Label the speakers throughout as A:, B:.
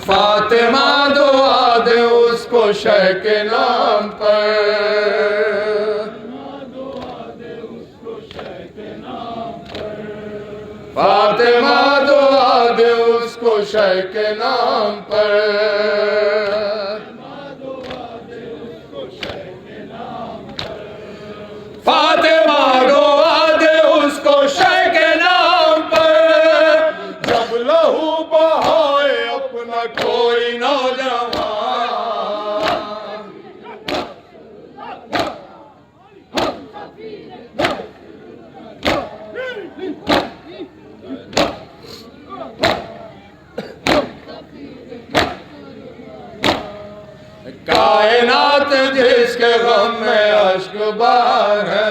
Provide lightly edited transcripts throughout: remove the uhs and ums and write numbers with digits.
A: फातिमा दुआ दे उसको शह के नाम पर, फातिमा दुआ दे उसको शह के नाम पर, फातिमा दुआ दे उसको शह के नाम पर, जब लहू बहाए अपना कोई नौजवान, कायनात जिसके गम में अश्क बार है,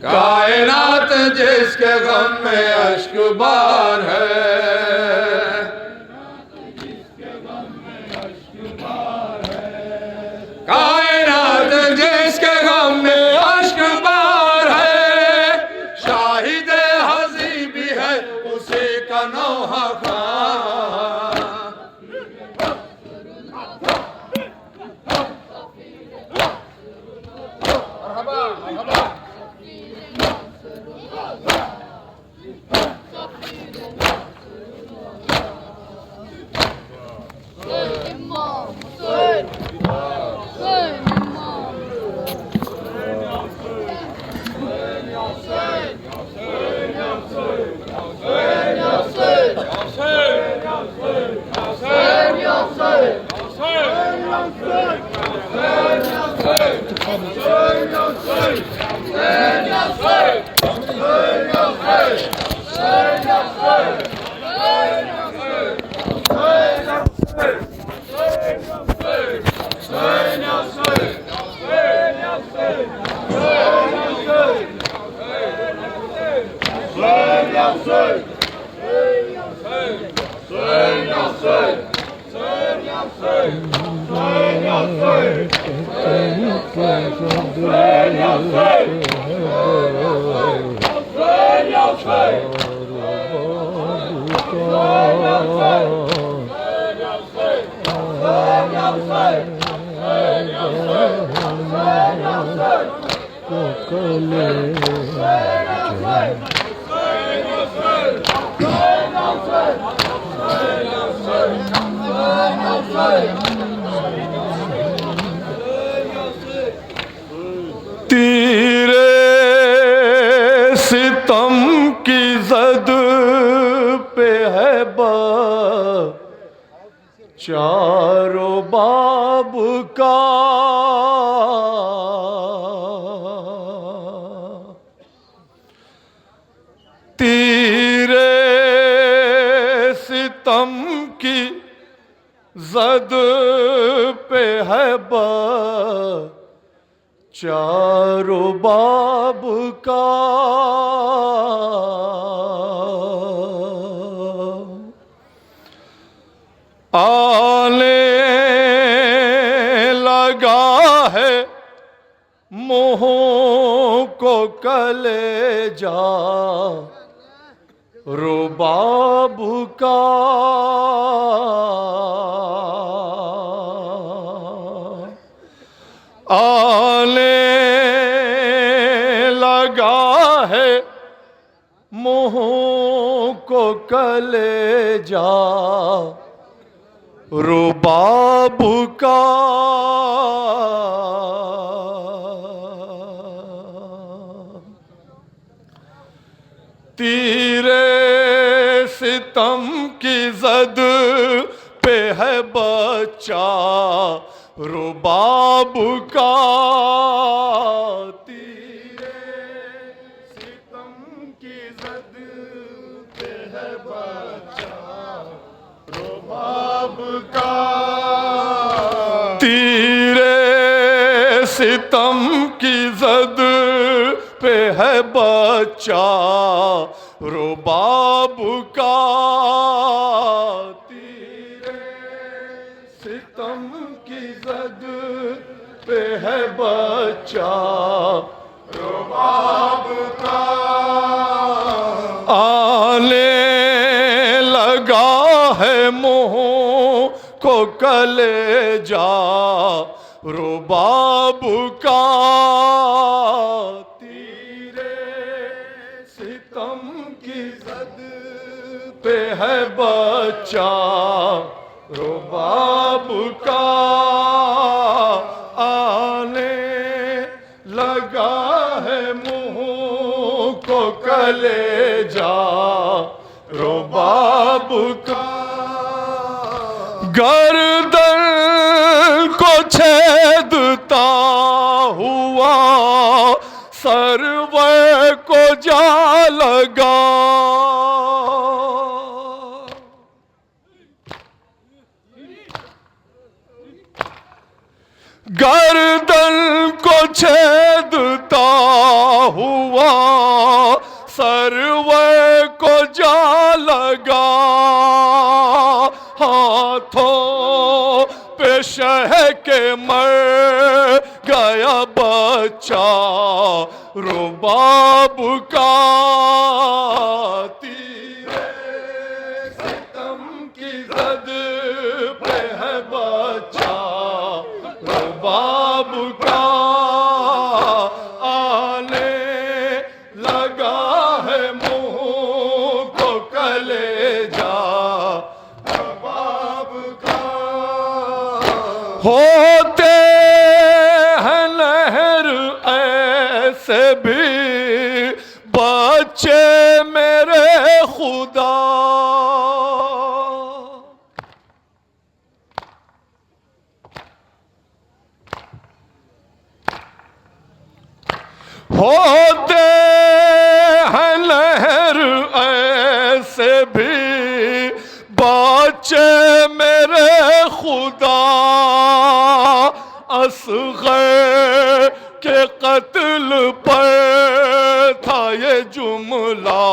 A: कायनात जिसके गम में अश्क बार है, कायनात जिसके गम में अश्क बार है, शाहिद हज़ी भी है उसी का नौहा खां,
B: तेरे सितम की जद पे है चारों बाब का, तेरे सितम की जद पे है चारों बाब का, आने लगा है मोहों को कलेजा रुबाब का, आने लगा है मोहों को कलेजा रुबाब का, तेरे सितम की जद पे है बच्चा रुबाब का, तेरे सितम की जद पे है बच्चा रुबाब का, तेरे सितम की जद पे है बच्चा रुबाब का, तेरे सितम की जद पे है बच्चा रुबाब का आने लगा है मुंह को कलेजा रुबाब का तीरे सितम की जद पे है बच्चा रुबाब का आने लगा है मुंह को कलेजा रुबाब का गर्दन को छेदता हुआ सरवर को जा लगा गर्दन को छेदता हुआ सरवर को जा लगा हाथों पे शह के मर गया बच्चा रुबाब का तीरे सितम की जद पे है बच्चा रुबाब का आने लगा है मुंह को कलेजा रुबाब का होते हैं लहर ऐसे भी बच्चे मेरे खुदा होते हैं लहर ऐसे भी बच्चे मेरे खुदा असग़र के कत्ल पर था ये जुमला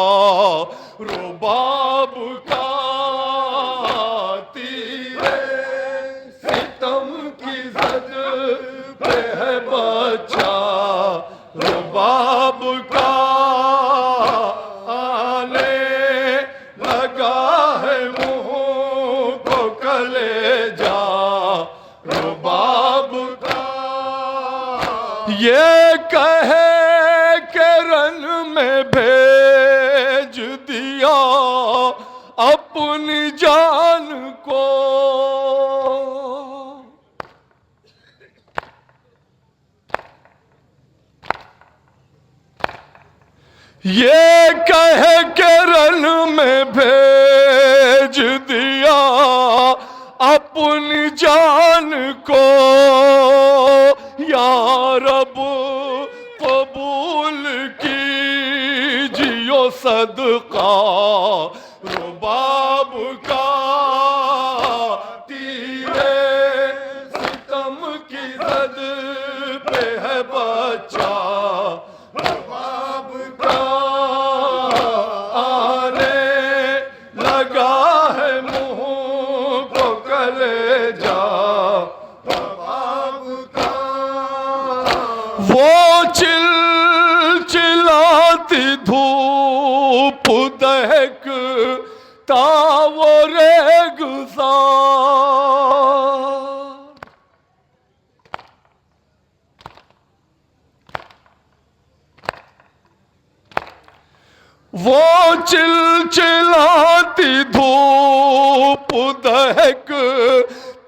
B: रुबाब का तीरे सितम की जद पे है बच्चा रुबाब का आने लगा है मुंह को कलेजा रुबाब का ये कहे के रन में भेज दिया अपनी जान को ये कह के रन में भेज दिया अपनी जान को या रब कबूल कीजियो सदका रुबाब का तीरे सितम की जद पे है बच्चा रुबाब का आने लगा है मुंह को कलेजा रुबाब का वो चिलचिलाती धूप दहक तावो रेगज़ार वो चिलचिलाती धूप दहक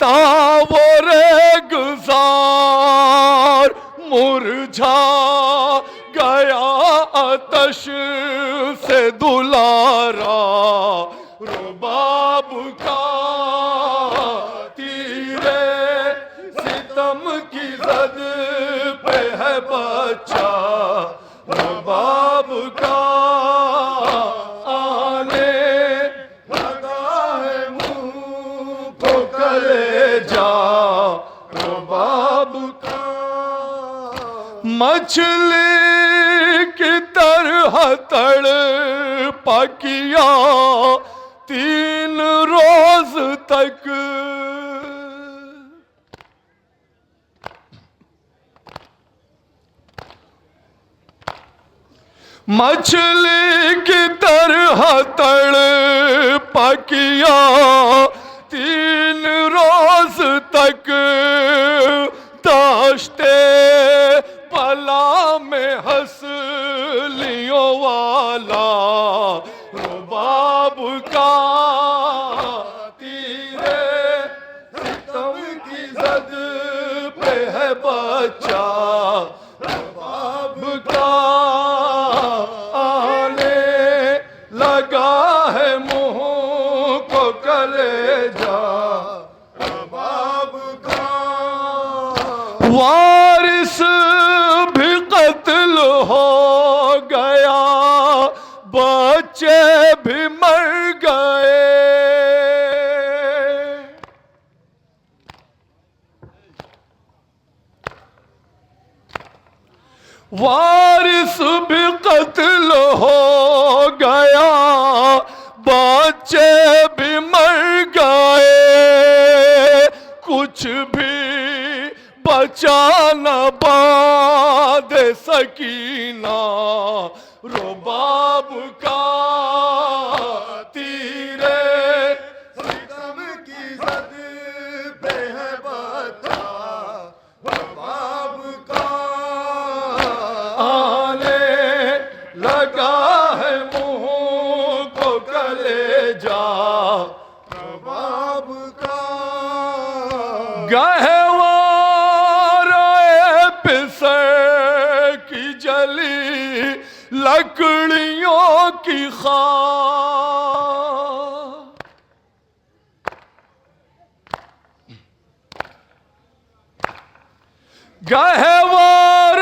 B: तावो रेगज़ार मुरझा गया आतश से दुलारा रुबाब का तीरे सितम की जद पे है बच्चा रुबाब का आने लगा है मुंह को कलेजा रुबाब का मछली की तरह तड़पा किया 3 रोज तक मछली की तरह तड़पा किया 3 रोज तक ताशते पला में हंसलियों वाला रुबाब का तीरे सितम की जद पे है बच्चा रुबाब का आने लगा है मुंह को कलेजा रुबाब का वारिस भी कत्ल हो गया बच्चे भी मर गए वारिस भी कत्ल हो गया बच्चे भी मर गए कुछ भी बचा न बांध सकीना रुबाब का तीरे सितम की जद पे है बता रुबाब का आने लगा है मुंह को कलेजा रुबाब का गहवार पिसर की जली लकड़ियों की खाक गहवार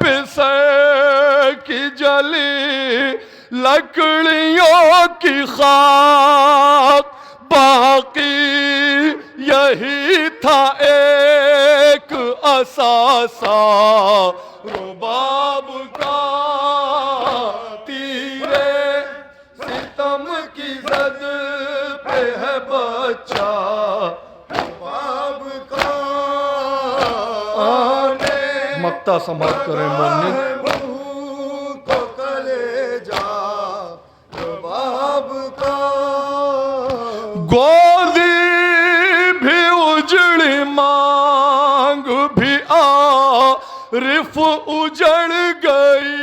B: पिसर की जली लकड़ियों की खाक बाकी यही था एक असासा रुबाब का तीरे सितम की जद पे है बच्चा रुबाब का आने मक्ता समाप्त करें मोहनी को कलेजा रुबाब का गोदी भी उजड़ी मांग भी रिफ उजड़ गई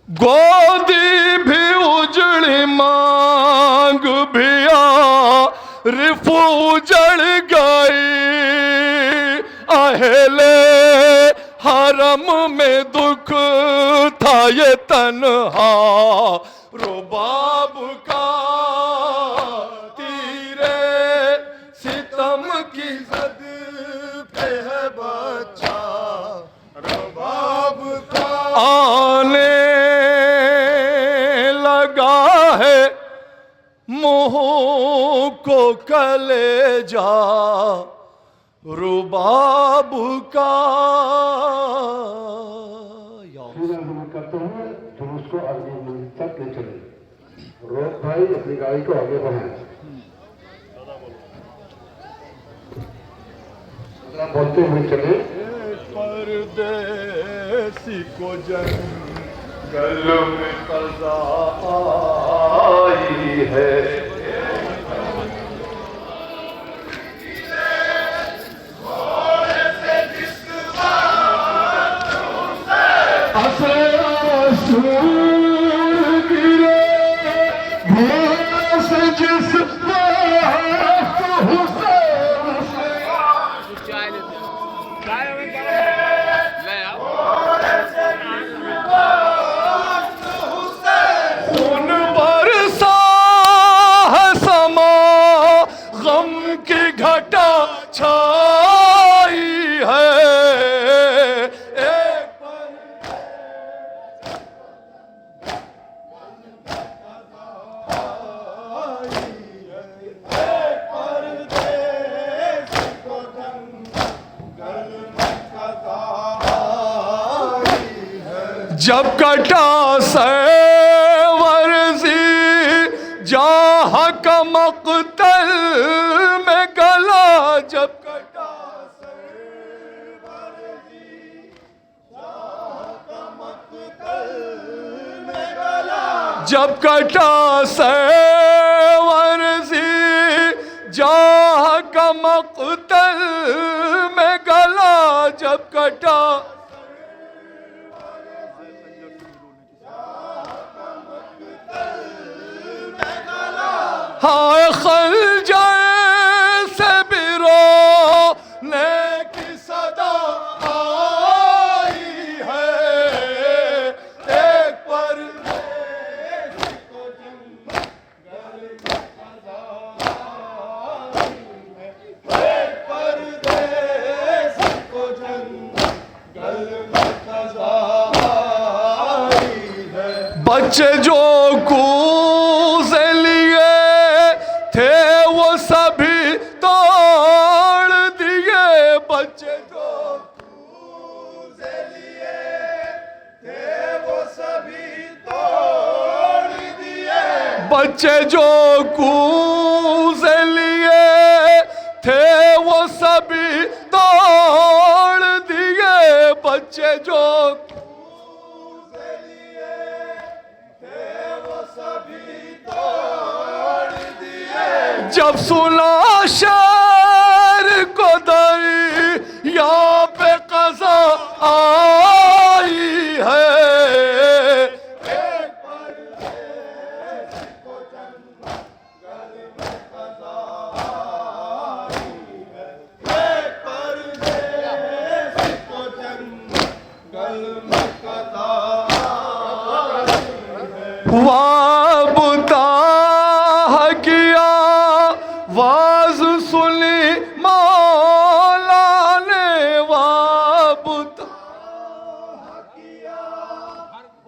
B: गोदी भी उजड़ी मांग भी रिफ उजड़ गई अहले हरम में दुख था ये तन्हा रुबाब का तीरे सितम की जद पे है बच्चा रुबाब का आने लगा है मुंह को कलेजा रुबाब का
C: करते हैं जुलूस को आगे तक ले चले रोक भाई अपनी गाड़ी को आगे बढ़ाएं बोलते हुए चले
B: परदेसी को जंगल में सजा आई है जब कटा से वर्जी जहाँ जब कटा सरवरजी जाह का मक़तल में गला, जब कटा हाय खंजर से भी रोने की सदा आई है, एक परदेसी को जंगल में सजा आई है, एक परदेसी को जंगल में सजा आई है। बच्चे जो कूद लिए थे वो सभी तोड़ दिए, बच्चे जो कूद लिए थे वो सभी तोड़ दिए, बच्चे जो कूद लिए थे वो सभी तोड़ दिए, बच्चे जो कूद लिए थे वो सभी तोड़ दिए। जब सुना शहर को दरिया पे क़ज़ा आई है, एक परदेसी को जंगल में क़ज़ा आई है, एक परदेसी को जंगल में क़ज़ा आई है। वाबता किया वाज सुनी मौला ने, वाबता किया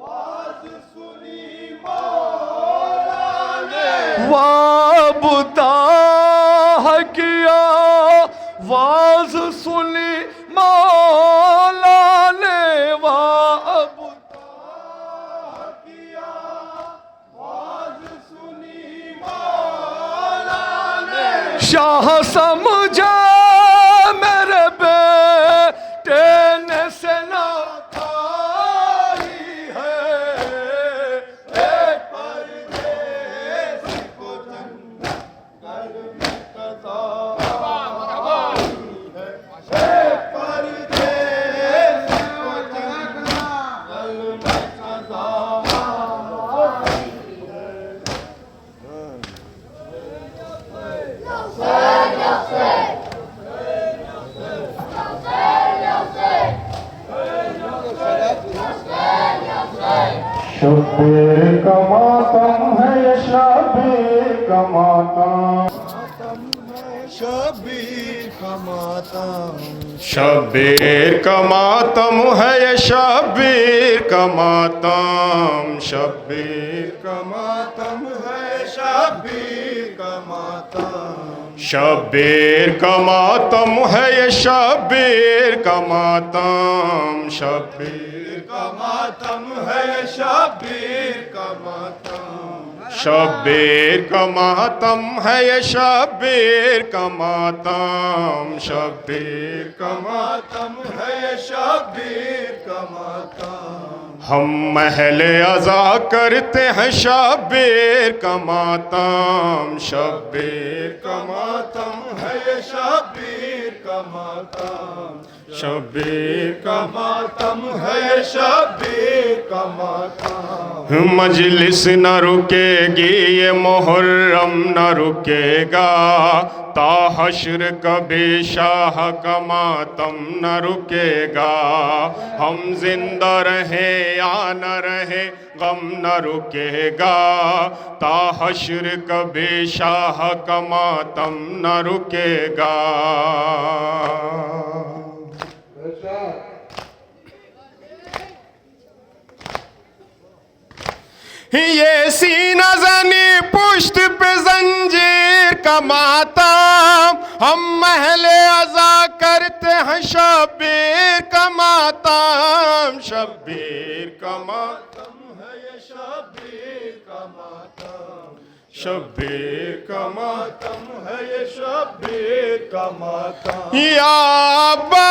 B: वाज सुनी मौला ने, वाबता किया वाज सुनी मौला ने, वाबता किया वाज सुनी मौला ने। शाह समझा मेरे बेटे ने सेना खाई है, एक परदेसी को जंगल में क़ज़ा आई है, एक परदेसी को जंगल में क़ज़ा आई है।
C: शब्बीर का मातम है ये शब्बीर का मातम,
B: शब्बीर का मातम,
A: शब्बीर का मातम है ये शब्बीर का मातम, शब्बीर का मातम है शब्बीर का मातम, शब्बीर का मातम है ये शब्बीर का मातम, शब्बीर का मातम है ये शब्बीर का मातम, शब्बीर का मातम है ये शब्बीर का मातम, शब्बीर का मातम है ये शब्बीर का मातम। हम महले अज़ा करते हैं शब्बीर का मातम, शब्बीर का मातम है ये शब्बीर का मातम, शब्बीर का मातम है ये शब्बीर का मातम। मजलिस न रुकेगी ये मुहर्रम न रुकेगा, ता हश्र कभी शाह का मातम न रुकेगा। हम जिंदा रहे या न रहे गम न रुकेगा, ता हश्र कभी शाह का मातम न रुकेगा। ये सीना ज़नी पुश्त पे जंजीर का मातम, हम महले अज़ा करते हैं शब्बीर का मातम, शब्बीर का मातम है ये शब्बीर का मातम, शब्बीर का मातम है ये शब्बीर का मातम। या अब्बा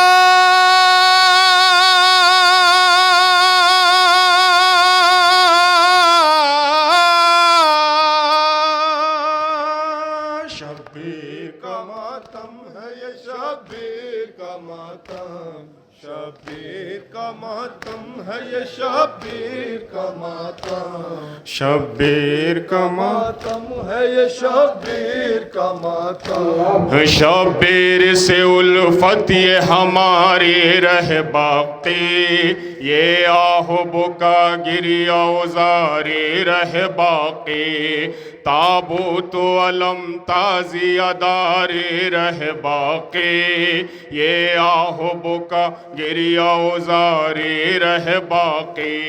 B: शब्बीर का मातम है ये शब्बीर का मातम
A: शब्बीर का
B: मातम है ये शब्बीर का मातम
A: शब्बीर से उल्फत ये हमारी रह बाक़ी ये आहो बुका गिरी औजारी रह बाक़ी ताबूत अलम ताज़ी अदारी रह बाक़ी ये आहो बुका गिरी औजारी रह बाक़ी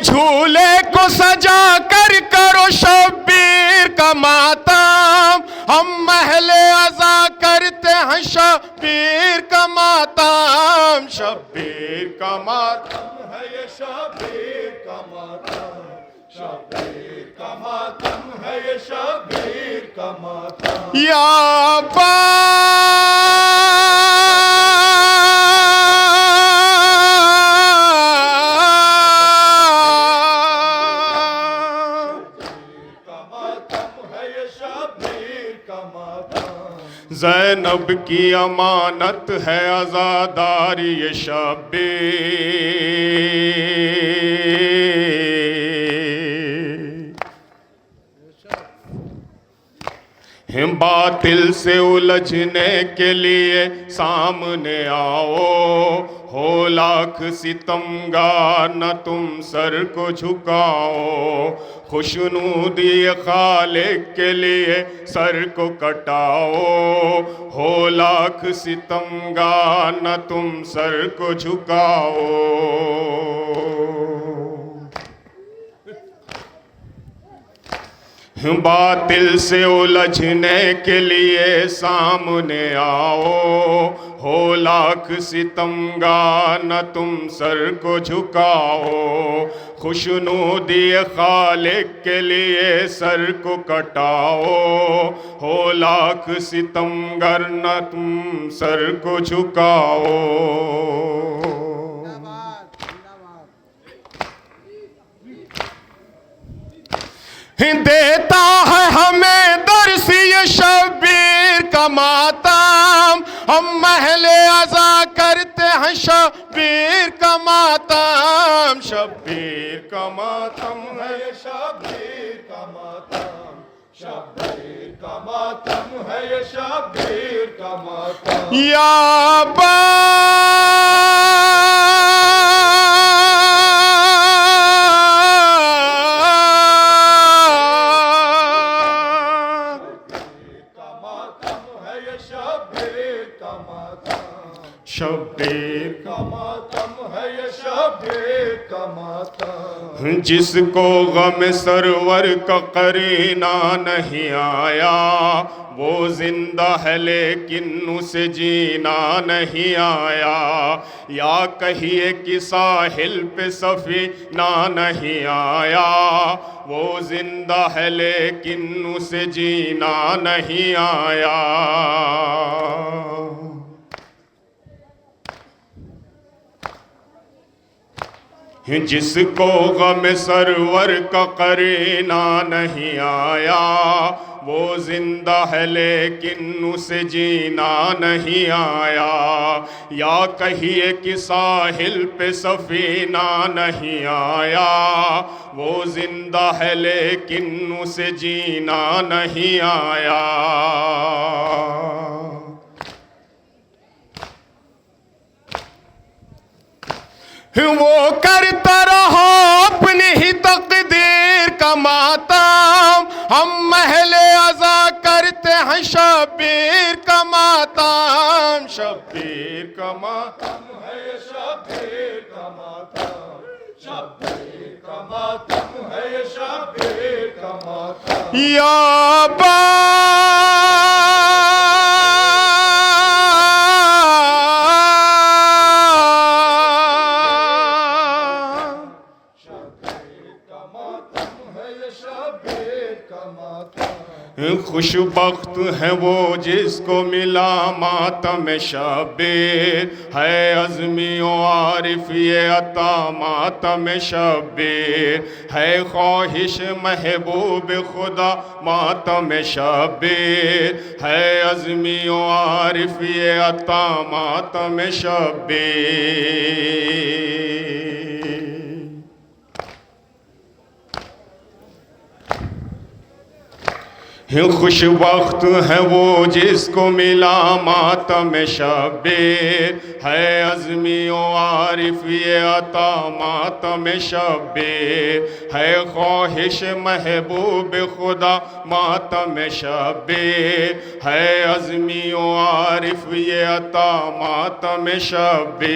A: झूले को सजा कर करो शब्बीर का मातम हम महले अज़ा करते हैं शब्बीर का मातम शब्बीर का मातम
B: है ये शब्बीर का मातम शब्बीर का मातम है ये शब्बीर का मातम
A: या ज़ैनब की अमानत है आज़ादारी ये शब्बीर बातिल से उलझने के लिए सामने आओ हो लाख सितमगार न तुम सर को झुकाओ खुशनूदी खालिक के लिए सर को कटाओ हो लाख सितमगार न तुम सर को झुकाओ बातिल से उलझने के लिए सामने आओ हो लाख सितमगार न तुम सर को झुकाओ खुशनूदी खालिक के लिए सर को कटाओ हो लाख सितमगार न तुम सर को झुकाओ देता है हमें दर्श ये शब्बीर का मातम हम महले अज़ा करते हैं शब्बीर का मातम शब्बीर का मातम
B: है ये शब्बीर का मातम शब्बीर का मातम है ये शब्बीर का मातम
A: या शब्बीर
B: का मातम है ये शब्बीर का मातम
A: जिसको गम सरवर का करीना नहीं आया वो जिंदा है लेकिन उसे जीना नहीं आया या कहिए कि साहिल पे सफीना नहीं आया वो जिंदा है लेकिन उसे जीना नहीं आया जिसको गम सरवर का करीना नहीं आया वो जिंदा है लेकिन उसे जीना नहीं आया या कहिए कि साहिल पे सफीना नहीं आया वो जिंदा है लेकिन उसे जीना नहीं आया वो करता रहा अपनी ही तकदीर का मातम हम महले अज़ा करते हैं शब्बीर का मातम शब्बीर का मातम
B: है ये शब्बीर का मातम शब्बीर का मातम है ये शब्बीर का मातम
A: या खुशबख्त है वो जिसको मिला मातम शब्बीर, है अज़मी ओ आरिफ ये अता मातम शब्बीर, है ख्वाहिश महबूब खुदा मातम शब्बीर, है अज़मी ओ आरिफ ये अता मातम शब्बीर। खुश वक्त है वो जिसको मिला मातम शब्बीर, है अज़मी ओ आरिफ ये अता मातम शब्बीर, है ख्वाहिश महबूब खुदा मातम शब्बीर, है अज़मी ओ आरिफ ये अता मातम शब्बीर।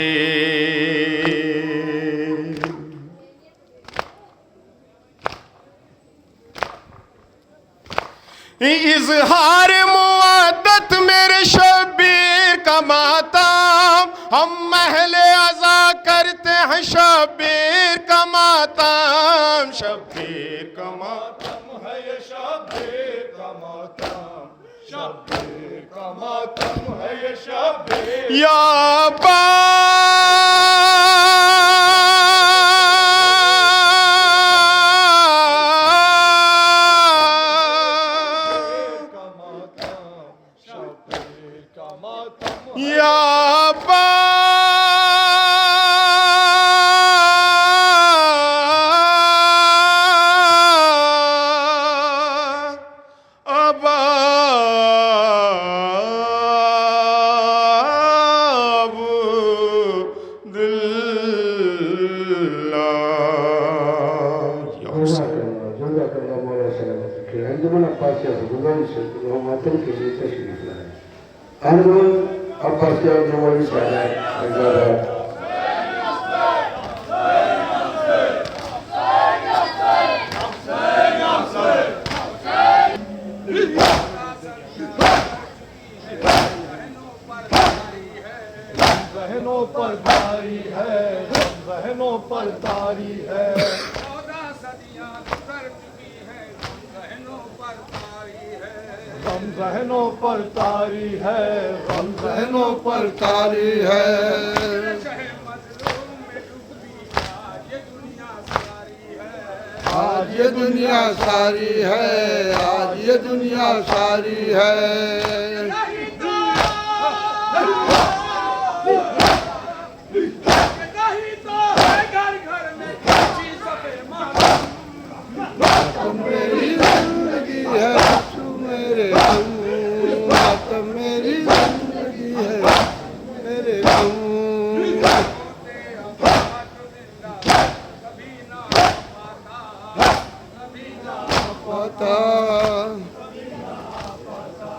A: इज़हार मुअद्दत मेरे शब्बीर का मातम, हम महले अज़ा करते हैं शब्बीर का मातम, शब्बीर का मातम
B: है ये शब्बीर का मातम, शब्बीर का मातम है ये शब्बीर।
A: या
B: ज़हनों पर तारी है, ज़हनों पर तारी है,
D: 14 सदियां गुज़र चुकी है, ज़हनों पर तारी है,
B: गम ज़हनों पर तारी है, गम ज़हनों पर तारी है।
D: शहे मज़लूम में डूबी आज ये दुनिया सारी है,
B: आज ये दुनिया सारी है, आज ये दुनिया सारी है।
D: नहीं तो है घर घर में किसी सफे
B: मातम मेरी जिंदगी है, तू मेरे गम, मातम मेरी जिंदगी है, मेरे गम।
D: कभी ना पाता, कभी ना
B: पाता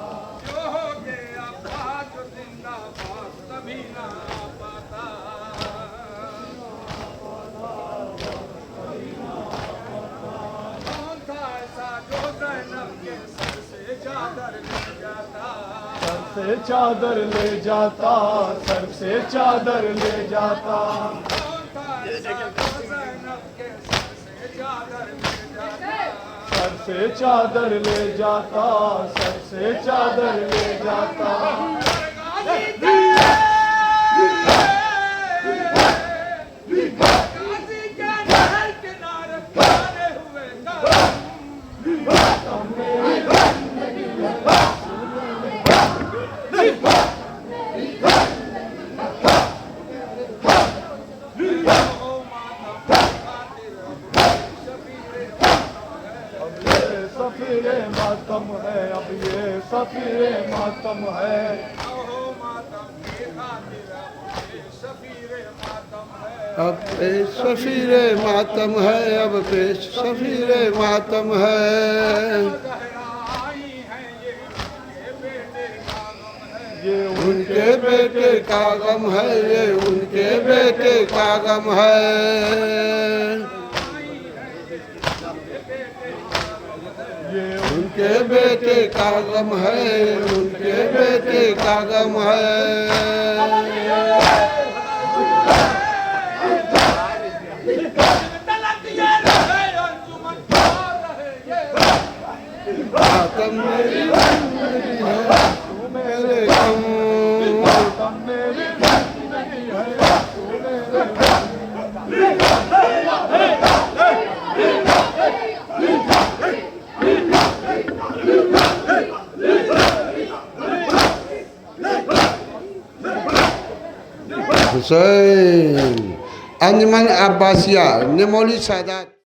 D: जो हो गया बात जिंदाबाद, कभी ना पाता। कौन था ऐसा जो ज़ैनब के सर से चादर ले जाता,
B: सर से चादर ले जाता, सर से चादर ले जाता।
D: कौन था ऐसा जो ज़ैनब के सर से चादर ले जाता,
B: सर से चादर ले जाता, सर से चादर ले जाता।
D: गाज़ी के नहर किनारे पड़े हुए
B: सफीरे मातम है, अब ये सफीरे मातम है। अब पेश सफीरे मातम है, अब पेश सफीरे मातम है। ये उनके बेटे का गम है, ये उनके बेटे का गम है। ये उनके बेटे का गम है, उनके बेटे का गम है। मातम मेरी जिंदगी है तू मेरे गम मातम मेरी जिंदगी है तू मेरे गम हुसैन अंजमन अब्बासिया निमोली सादात